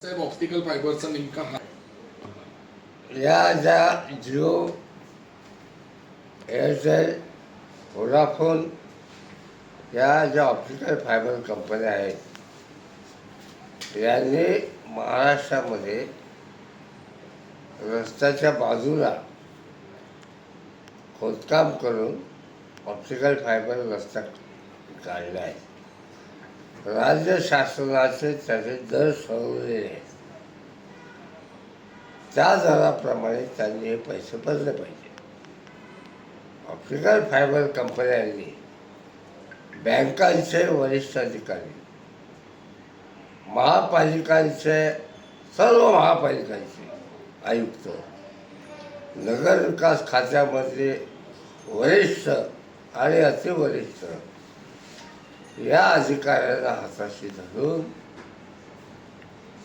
साहेब optical फायबरचा नेमका हा या ज्या जिओ, एअरटेल, व्होडाफोन या ज्या ऑप्टिकल फायबर कंपन्या आहेत यांनी महाराष्ट्रामध्ये रस्त्याच्या बाजूला खोदकाम करून ऑप्टिकल फायबर रस्ता काढला आहे. राज्य शासनाचे त्याचे दर ठरवलेले आहेत. त्या दराप्रमाणे त्यांनी हे पैसे भरले पाहिजे. ऑप्टिकल फायबर कंपन्यांनी बँकांचे वरिष्ठ अधिकारी, महापालिकांचे सर्व महापालिकांचे आयुक्त, नगरविकास खात्यामधले वरिष्ठ आणि अतिवरिष्ठ या अधिकाऱ्यांना हाताशी धरून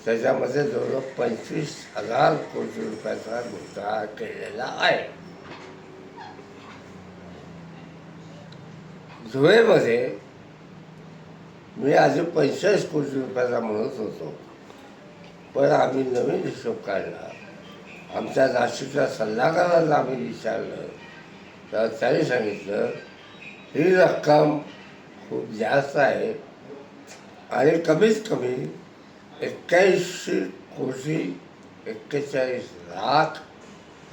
त्याच्यामध्ये जवळजवळ 25,000 कोटी रुपयाचा घोटाळा केलेला आहे. धुळेमध्ये मी आधी 45 कोटी रुपयाचा म्हणत होतो, पण आम्ही नवीन हिशोब काढला. आमच्या नाशिकच्या सल्लागारांना आम्ही विचारलं तर त्यांनी सांगितलं ही रक्कम खूप जास्त आहे आणि कमीत कमी 81 कोटी 41 लाख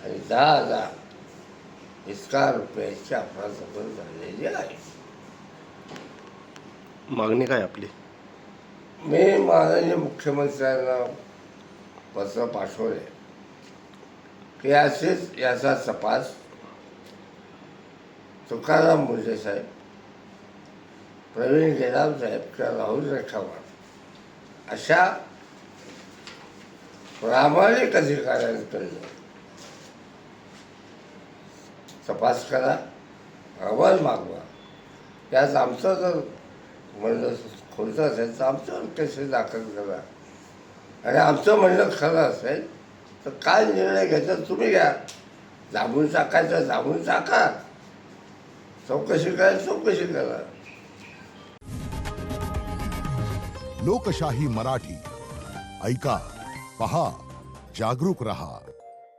आणि 10,000 इतका रुपयाची अफरातफर झालेली आहे. मागणी काय आपली? मी माननीय मुख्यमंत्र्यांना पत्र पाठवले की असेच याचा तपास तुकाराम मुंडे साहेब, प्रवीण गेडाम साहेब किंवा राहुल रेखावार अशा प्रामाणिक अधिकाऱ्यांकडनं तपास करा, अहवाल मागवा. यात आमचं जर म्हणणं खोटं असेल तर आमच्यावर केसेस दाखल करा आणि आमचं म्हणणं खरं असेल तर काय निर्णय घ्यायचा तुम्ही घ्या. दाबून टाकायचं दाबून टाका, चौकशी करायची चौकशी करा. लोकशाही मराठी ऐका, पहा, जागरूक रहा.